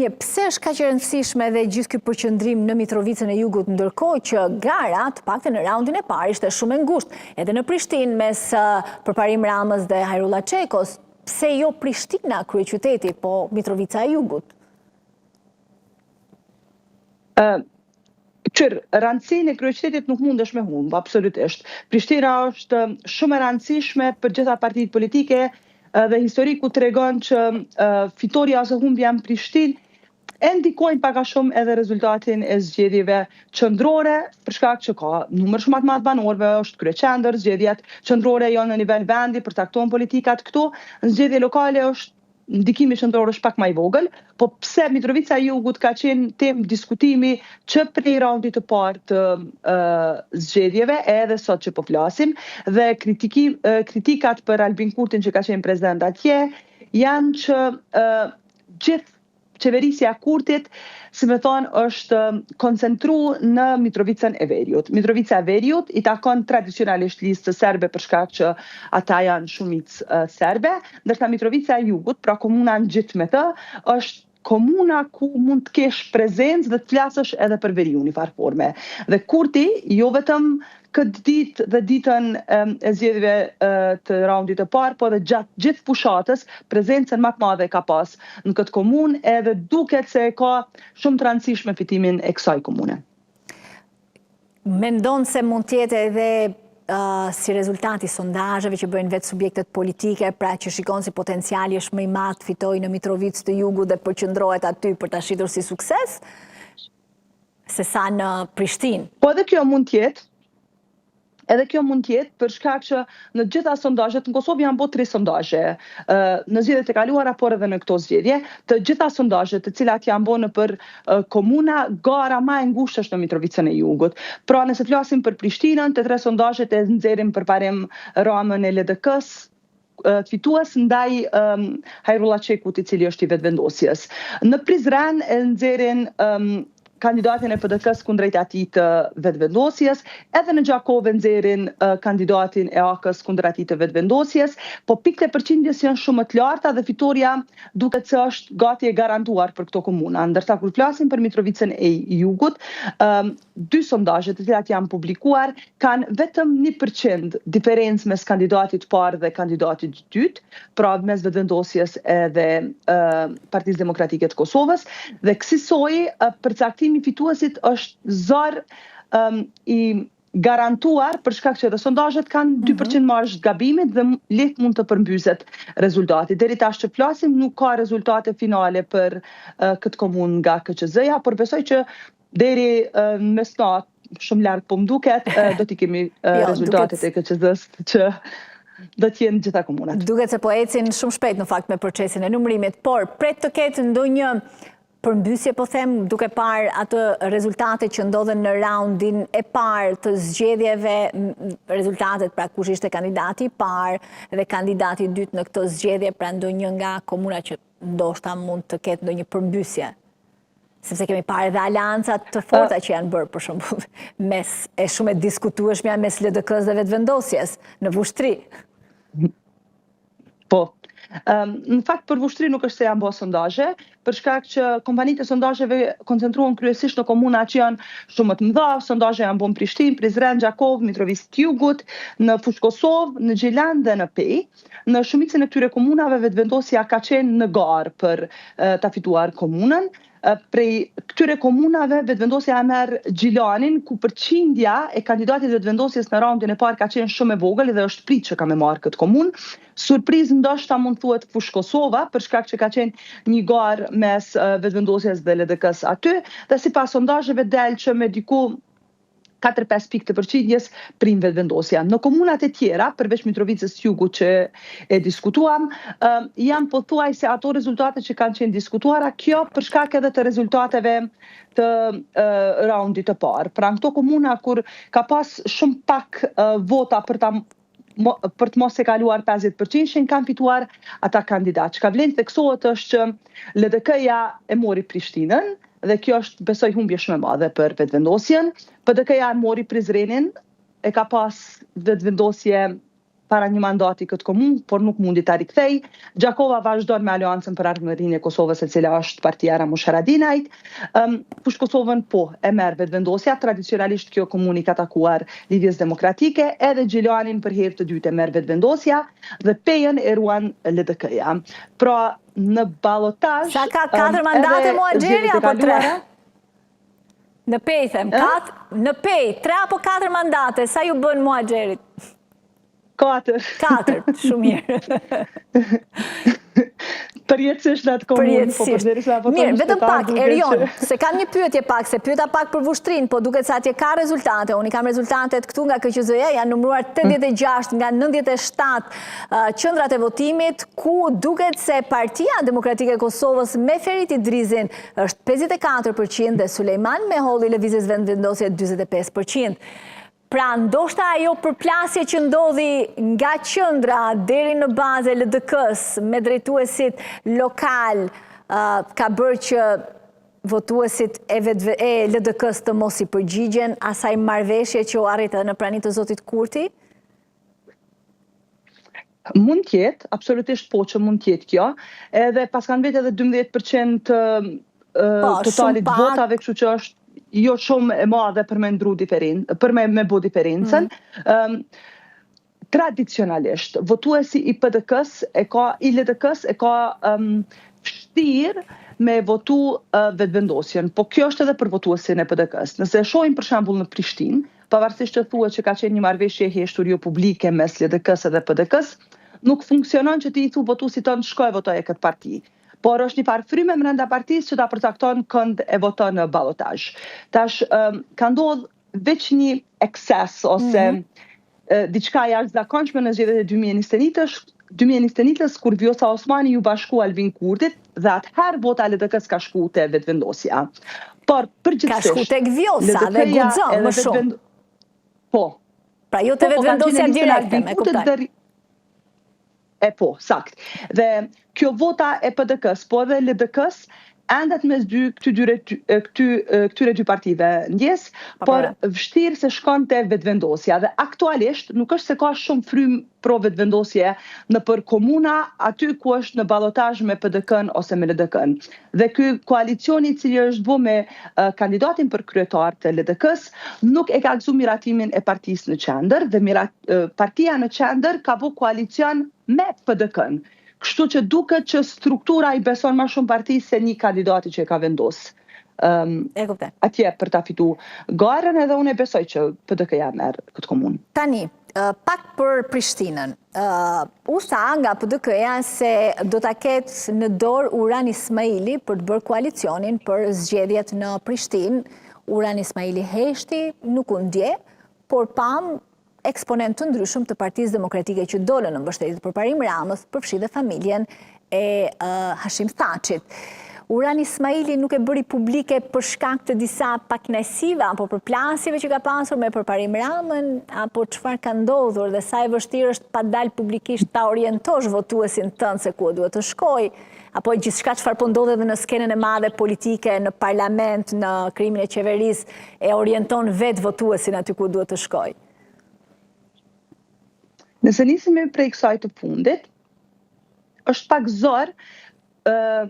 Mirë, pse është kaq e rëndësishme dhe gjithë ky përqendrim në Mitrovicën e Jugut, ndërkohë që gara, të paktën në raundin e parë, ishte shumë e ngushtë, edhe në Prishtinë mes përparim Ramës dhe Hajrullah Çekos, pse jo Prishtina kryeqyteti, po Mitrovica e Jugut? Rëndësinë e kryeqytetit nuk mundesh me humbë, absolutisht. Prishtina është shumë e rëndësishme për gjitha partitë politike dhe historiku tregon që fitoria ose humbja në Prishtinë e ndikojnë pak a shumë edhe rezultatin e zgjedhjeve qendrore, për shkak që ka numër shumë të madh banorëve, është kryeqendër, zgjedhjet qendrore janë në nivel vendi, përcaktojnë politikat këtu, në zgjedhje lokale është ndikimi qendror është pak më i vogël, po pse Mitrovica e Jugut ka qenë temë diskutimi që prej raundit të parë të zgjedhjeve edhe sot që po flasim, dhe kritikat për Albin Kurtin që ka qenë president atje janë që gjithë qeverisja Kurtit, si me thonë, është koncentru në Mitrovicën e Veriut. Mitrovica e Veriut i takon tradicionalisht listë serbe për shkak që ata janë shumicë serbe, ndërsa Mitrovica e Jugut, pra komuna në gjithë me të, është komuna ku mund të kesh prezencë dhe të flasësh edhe për Veriun në farë forme. Dhe Kurti, jo vetëm këtë ditë dhe ditën e zgjedhjeve të raundit të parë, po edhe gjatë gjithë fushatës, prezencën më të madhe ka pas në këtë komunë, edhe duket se ka shumë të rëndësishme fitimin e kësaj komune. Mendon se mund të jetë edhe si rezultati sondazheve që bëjnë vetë subjektet politike, pra që shikon si potenciali është më i madh fitoj në Mitrovicë të Jugut dhe përqendrohet aty për ta shitur si sukses, se sa në Prishtinë? Po edhe kjo mund të jetë. Edhe kjo mund të jetë për shkak që në gjitha sondazhet në Kosovë janë bërë 3 sondazhe. Në zgjedhjet e kaluara, por edhe në këto zgjedhje, të gjitha sondazhet të cilat janë bërë për komuna, gara më e ngushtë është në Mitrovicën e Jugut. Pra nëse flasim për Prishtinën, të 3 sondazhet e nxjerrin përparim Ramën e LDK-s fitues ndaj Hajrullah Çekut, i cili është i vetëvendosjes. Në Prizren e nxjerrin kandidatin e PDK-s kundrejt atij të vetëvendosjes, edhe në Gjakovë nxjerrin kandidatin e AK-s kundër atij të vetëvendosjes, po pikët e përqindjes janë shumë të larta dhe fitoria duket se është gati e garantuar për këto komuna. Ndërsa kur flasim për Mitrovicën e Jugut, 2 sondazhe të cilat janë publikuar kanë vetëm 1% diferencë mes kandidatit parë dhe kandidatit dytë, pra mes vetëvendosjes edhe Partisë Demokratike të Kosovës, dhe kësaj përcaktimi i fituesit është zor i garantuar për shkak që edhe sondazhet kanë 2% marjë gabimit dhe lehtë mund të përmbyset rezultati. Deri tash që flasim nuk ka rezultate finale për këtë komunë nga KQZ-ja, por besoj që deri mesnatë, shumë larg po m'duket, do t'i kemi rezultatet e KQZ-s që do t'jenë gjitha komunat. Duket se po ecin shumë shpejt në fakt me procesin e numërimit, por pret të ketë ndonjë përmbysje, po them, duke parë atë rezultate që ndodhen në raundin e parë të zgjedhjeve, rezultatet pra kush ishte kandidati i parë dhe kandidati i dytë në këto zgjedhje, pra ndonjë nga komuna që ndoshta mund të ketë ndonjë përmbysje. Sepse kemi parë edhe aleancat të forta që janë bërë, për shembull, mes e shumë e diskutueshme mes LDK-s dhe vetëvendosjes në Vushtrri. Po. Në fakt për Vushtrri nuk është se janë bërë sondazhe, për shkak që kompanitë e sondazheve koncentruan kryesisht në komuna që janë shumë të mëdha. Sondazhe janë bërë në Prishtinë, Prizren, Gjakovë, Mitrovicë të Jugut, në Fushkosovë, në Gjilan dhe në Pej. Në shumicën e këtyre komunave vetëvendosja ka qenë në garë për ta fituar komunën. Prej këtyre komunave vetëvendosja e merr Gjilanin, ku përqindja e kandidatit vetëvendosjes në raundin e parë ka qenë shumë e vogël dhe është prit që ka me marrë këtë komunë. Surprizë ndoshta mund thuhet Fushkosova, për shkak që ka qenë një garë mes vetëvendosjes dhe LDK-s aty, dhe sipas sondazheve del që me diku 4-5 pikë të përqindjes prim vetëvendosja. Në komunat e tjera, përveç Mitrovicës së Jugut që e diskutuam, janë pothuajse ato rezultate që kanë qenë diskutuara, kjo për shkak edhe të rezultateve të raundit të parë. Pra në këto komuna kur ka pas shumë pak vota për të mos e kaluar 50%, kanë fituar ata kandidat. Çka vlen të theksohet është që LDK-ja e mori Prishtinën, dhe kjo është besoj humbje shumë e madhe për vetëvendosjen. PDK-ja e mori Prizrenin, e ka pas vetëvendosje para një mandati këtë komunë, por nuk mundi ta rikthej. Gjakova vazhdon me Aleancën për Ardhmërinë e Kosovës, e cila është partia Ramush Haradinajt. Kush Kosovën po e merr vetëvendosja, tradicionalisht kjo komunë ka takuar Lidhjes Demokratike, edhe Gjilanin për herë të dytë e merr vetëvendosja dhe Pejën e ruan LDK-ja. Pra në ballotazh sa ka 4 mandate Muhaxheri apo 3? Në Pej them, në Pej 3 apo 4 mandate, sa ju bën Muhaxherit? 4. 4, shumë mirë. Përjetësisht në atë komunë, po përderisa votojnë mirë, vetëm pak, qytetarë, Erion, se kam një pyetje pak, se pyeta pak për Vushtrinë, po duket se atje ka rezultate, unë i kam rezultatet këtu nga KQZ-ja, janë numëruar 86 nga 97 qendrat e votimit, ku duket se Partia Demokratike e Kosovës me Ferit Idrizin është 54% dhe Sulejman Meholli lëvizjes vendvendosje 45%. Pra, ndoshta ajo përplasje që ndodhi nga qendra deri në bazë LDK-s me drejtuesit lokal ka bërë që votuesit e LDK-s të mos i përgjigjen asaj marrëveshje që u arritë në praninë të zotit Kurti? Mund tjetë, absolutisht po që mund tjetë kjo, edhe pas kanë vetë edhe 12% totalit votave, kështu që është jo shumë e madhe për me ndru për me bo diferencën. Tradicionalisht, votuesi i PDK-s i LDK-s e ka vështirë me votu vetëvendosjen, po kjo është edhe për votuesin e PDK-s. Nëse shohim për shembull në Prishtinë, pavarësisht që thuhet që ka qenë një marrëveshje e heshtur jo publike mes LDK-s edhe PDK-s, nuk funksionon që ti i thu votuesit tonë shkoj votoje këtë parti. Por është një farë fryme brenda partisë që ta përcakton kënd e voton në ballotazh. Tash ka ndodhur veç një ekses ose diçka jashtëzakonshme në zgjedhjet e 2021-s, kur Vjosa Osmani ju bashku Albin Kurtit dhe atëherë vota LDK-s ka shku te vetëvendosja. Por përgjithsisht ka shku tek Vjosa dhe guxon më shumë. Po. Pra jo te vetëvendosja direkte, me kuptoj. Po, sakt. Dhe kjo vota e PDK-s, po edhe LDK-s, endet mes këtyre dy partive ndjes, por vështirë se shkon te vetëvendosja. Dhe aktualisht nuk është se ka shumë frymë pro vetëvendosje në për komuna aty ku është në ballotazh me PDK-n ose me LDK-n. Dhe ky koalicioni i cili është bë me kandidatin për kryetar të LDK-s nuk e ka gëzu miratimin e partisë në qendër dhe partia në qendër ka bë koalicion me PDK-n. Kështu që duket që struktura i beson më shumë partisë se një kandidati që e ka vendosë atje për ta fitu garën, edhe unë e besoj që PDK-ja merr këtë komunë. Tani, pak për Prishtinën. U tha nga PDK-ja se do ta ketë në dorë Uran Ismaili për të bërë koalicionin për zgjedhjet në Prishtinë. Uran Ismaili heshti, nuk u ndje, por pam eksponent të ndryshëm të Partisë Demokratike që dolën në mbështetje për Parim Ramës, përfshi dhe familjen e Hashim Thaçit. Uran Ismaili nuk e bëri publike për shkak të disa pakënaqësive apo përplasjeve që ka pasur me për Parim Ramën, apo çfarë ka ndodhur dhe sa e vështirë është pa dalë publikisht ta orientosh votuesin tënd se ku duhet të shkojë, apo gjithçka çfarë po ndodhet edhe në skenën e madhe politike, në parlament, në krimin e qeverisë, e orienton vetë votuesin aty ku duhet të shkojë. Nëse nisim prej kësaj të fundit, është pak zor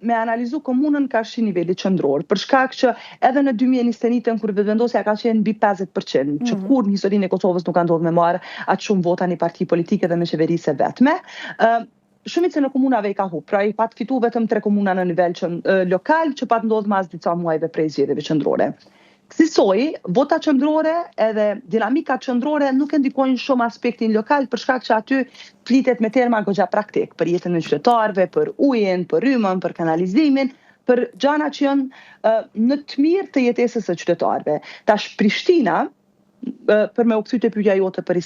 me analizu komunën karshi nivelit qendror, për shkak që edhe në 2021 kur vetëvendosja ka qenë mbi 50%, që kur në historinë e Kosovës nuk ka ndodhur me marrë atë shumë vota një parti politike dhe me qeverisë vetme. Shumica në komunave i ka hup, pra i pat fitu vetëm 3 komuna në nivel lokal, që pat ndodhur mas disa muajve prej zgjedhjeve qendrore. Kësaj, vota qendrore edhe dinamika qendrore nuk e ndikojnë shumë aspektin lokal, për shkak që aty flitet me terma goxha praktik, për jetën e qytetarëve, për ujin, për rrymën, për kanalizimin, për gjana që janë në të mirë të jetesës së qytetarëve. Tash Prishtina, për me u kthyt te pyetja jote për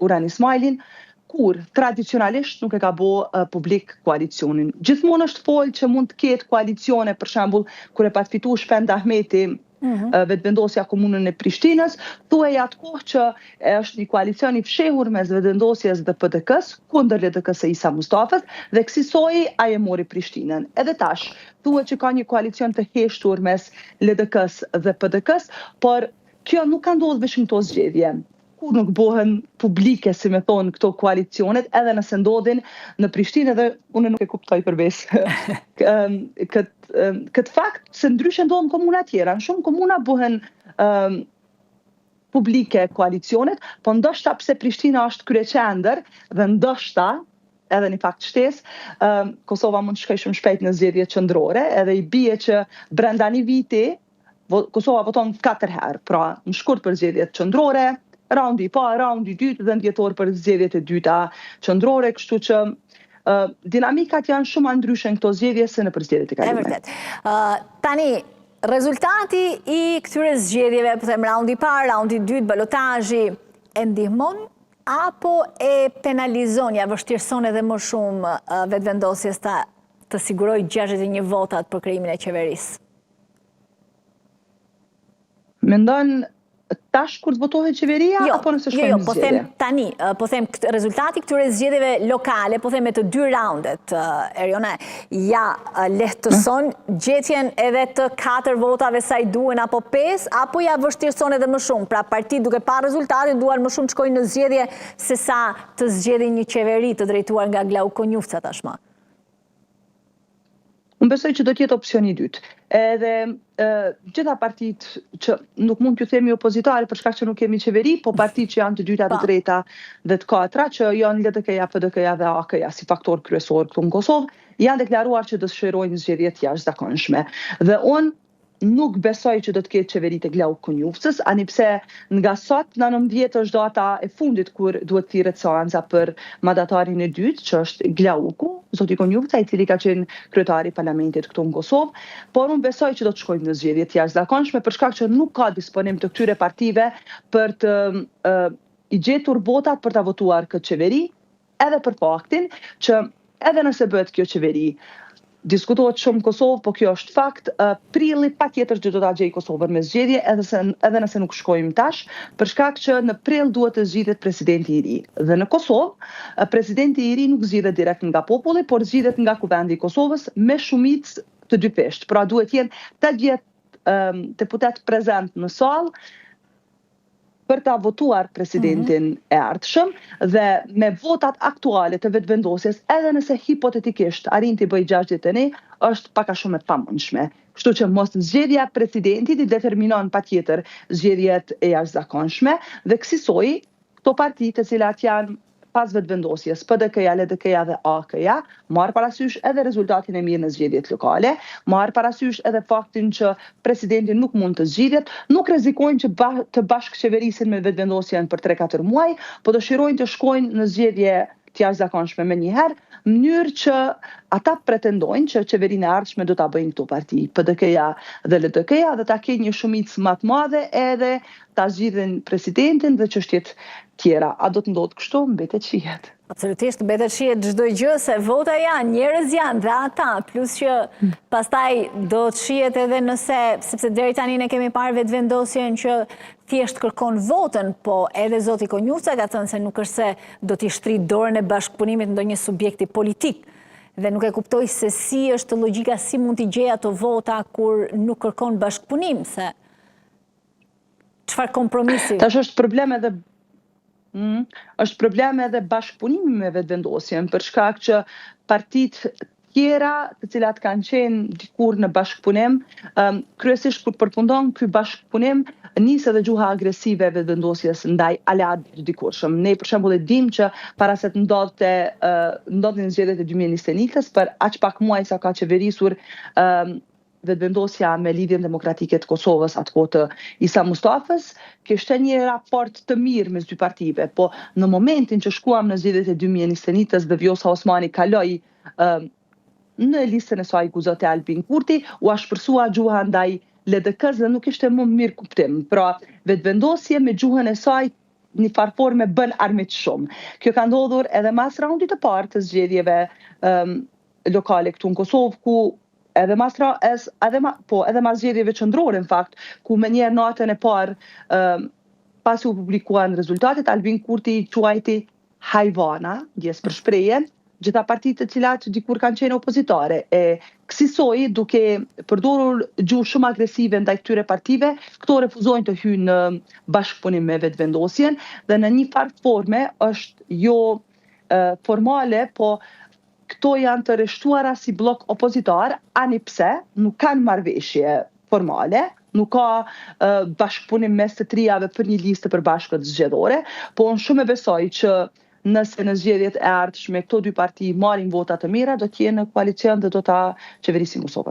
Uran Ismailin, kur tradicionalisht nuk e ka bë publik koalicionin. Gjithmonë është folë që mund të ketë koalicione, për shembull, kur e pat fitu Shpend Ahmeti vetëvendosja komunën e Prishtinës, thuaj atë kohë që është një koalicion i fshehur mes vetëvendosjes dhe PDK-s kundër LDK-s së Isa Mustafës dhe kësaj ai e mori Prishtinën. Edhe tash thuhet që ka një koalicion të heshtur mes LDK-s dhe PDK-s, por kjo nuk ka ndodhur vetëm këto zgjedhje. kur nuk bëhen publike, si me thonë, këto koalicionet, edhe nëse ndodhin në Prishtinë, edhe unë nuk e kuptoj përbes këtë fakt, se ndryshe ndodhin komuna tjera. Në shumë komuna bëhen publike koalicionet, po ndoshta pse Prishtina është kryeqendër dhe ndoshta edhe një fakt shtesë, Kosova mund të shkojë shumë shpejt në zgjedhjet qendrore, edhe i bie që brenda një viti Kosova voton 4 herë, pra në shkurt për zgjedhjet qendrore, raundi i parë, raundi i dytë dhe në dhjetor për zgjedhjet e dyta qendrore, kështu që dinamikat janë shumë ndryshe në këto zgjedhje se në zgjedhjet e kaluara. E vërtet. Tani, rezultati i këtyre zgjedhjeve, po them raundi i parë, raundi i dytë, balotazhi, e ndihmon apo e penalizon, ja vështirëson edhe më shumë vetëvendosjes të sigurojë 61 votat për krijimin e qeverisë? Mendon tash kur të votohet qeveria apo nëse shkojmë në po zgjedhje? them tani, po them rezultati këtyre zgjedhjeve lokale, po them me të dy raundet, Eriona, ja lehtëson gjetjen edhe të 4 votave sa i duhen apo 5, apo ja vështirëson edhe më shumë? Pra partitë duke parë rezultatin duan më shumë të shkojnë në zgjedhje se sa të zgjedhin një qeveri të drejtuar nga Glauko Njufca tashmë. Unë besoj që do t'jetë opsioni i dytë. Edhe gjitha partitë që nuk mund t'ju themi opozitare për shkak që nuk kemi qeveri, po partitë që janë të dyta, të treta dhe të katra, që janë LDK-ja, FDK-ja dhe AK-ja si faktor kryesor këtu në Kosovë, janë deklaruar që dëshirojnë zgjedhje të jashtëzakonshme. Dhe unë nuk besoj që do të ketë qeveri të Glauko Njufcës, ani pse nga sot në 19 është data e fundit kur duhet thirret seanca për mandatarin e dytë, që është Glauko, zoti Njufca, i cili ka qenë kryetari i parlamentit këtu në Kosovë, por unë besoj që do të shkojmë në zgjedhje të jashtëzakonshme për shkak që nuk ka disponim të këtyre partive për të i gjetur votat për ta votuar këtë qeveri, edhe për faktin që edhe nëse bëhet kjo qeveri, diskutohet shumë në Kosovë, po kjo është fakt, prilli patjetër që do ta gjejë Kosovën me zgjedhje, edhe nëse nuk shkojmë tash, për shkak që në prill duhet të zgjidhet presidenti i ri. Dhe në Kosovë, presidenti i ri nuk zgjidhet direkt nga populli, por zgjidhet nga Kuvendi i Kosovës me shumicë të dy peshq. Pra duhet jenë 80 deputet prezent në sallë për ta votuar presidentin e ardhshëm dhe me votat aktuale të vetëvendosjes, edhe nëse hipotetikisht arrin të bëjë 61, është pak a shumë e pamundshme. Kështu që mos zgjedhja e presidentit i determinon patjetër zgjedhjet e jashtëzakonshme dhe kësaj këto partitë të cilat janë pas vetëvendosjes, PDK-ja, LDK-ja dhe AK-ja, marr parasysh edhe rezultatin e mirë në zgjedhjet lokale, marr parasysh edhe faktin që presidenti nuk mund të zgjidhet, nuk rrezikojnë që të bashkëqeverisin me vetëvendosjen për 3-4 muaj, po dëshirojnë të shkojnë në zgjedhje të jashtëzakonshme më njëherë, në mënyrë që ata pretendojnë që qeverinë e ardhshme do ta bëjnë këto parti, PDK-ja dhe LDK-ja, dhe ta kenë një shumicë më të madhe edhe ta zgjidhin presidentin dhe çështjet tjera. A do të ndodhë kështu? Mbetet shihet. Absolutisht, mbetet shihet çdo gjë, se vota janë, njerëz janë dhe ata, plus që pastaj do të shihet edhe nëse, sepse deri tani ne kemi parë vetëvendosjen që thjesht kërkon votën, po edhe zoti Njufca ka thënë se nuk është se do t'i shtrit dorën e bashkëpunimit ndonjë subjekti politik. Dhe nuk e kuptoj se si është logjika, si mund t'i gjejë ato vota kur nuk kërkon bashkëpunim, se çfarë kompromisi? Tash është problem edhe bashkëpunimi me vetëvendosjen, për shkak që partitë tjera të cilat kanë qenë dikur në bashkëpunim, kryesisht kur përfundon ky bashkëpunim, nis edhe gjuha agresive e vetëvendosjes ndaj aleat dikurshëm. Ne për shembull e dim që para se të ndodhin zgjedhjet e 2021-s, për aq pak muaj sa ka qeverisur vetëvendosja me Lidhjen Demokratike të Kosovës atëkohë të Isa Mustafës, kishte një raport të mirë mes dy partive, po në momentin që shkuam në zgjedhjet e 2021-s dhe Vjosa Osmani kaloi në listën e saj ku zoti Albin Kurti, u ashpërsua gjuha ndaj LDK-s dhe nuk ishte më mirë kuptim. Pra, vetëvendosje me gjuhën e saj një farë forme bën armiq shumë. Kjo ka ndodhur edhe mas raundit të parë të zgjedhjeve lokale këtu në Kosovë, ku edhe mas zgjedhjeve qendrore, në fakt, ku me njerë natën e parë, pasi u publikuan rezultatet, Albin Kurti quajti hajvana, ndjes për shprehje, gjitha partitë të cilat dikur kanë qenë opozitare, e kësaj duke përdorur gjuhë shumë agresive ndaj këtyre partive, këto refuzojnë të hyjnë në bashkëpunim me vetëvendosjen dhe në një farë forme është jo formale, po këto janë të rreshtuara si blok opozitar, ani pse nuk kanë marrëveshje formale, nuk ka bashkëpunim mes të trijave për një listë të përbashkët zgjedhore, po unë shumë e besoj që nëse në zgjedhjet e ardhshme këto dy parti marrin vota të mira, do të jenë në koalicion dhe do ta qeverisin Kosovën.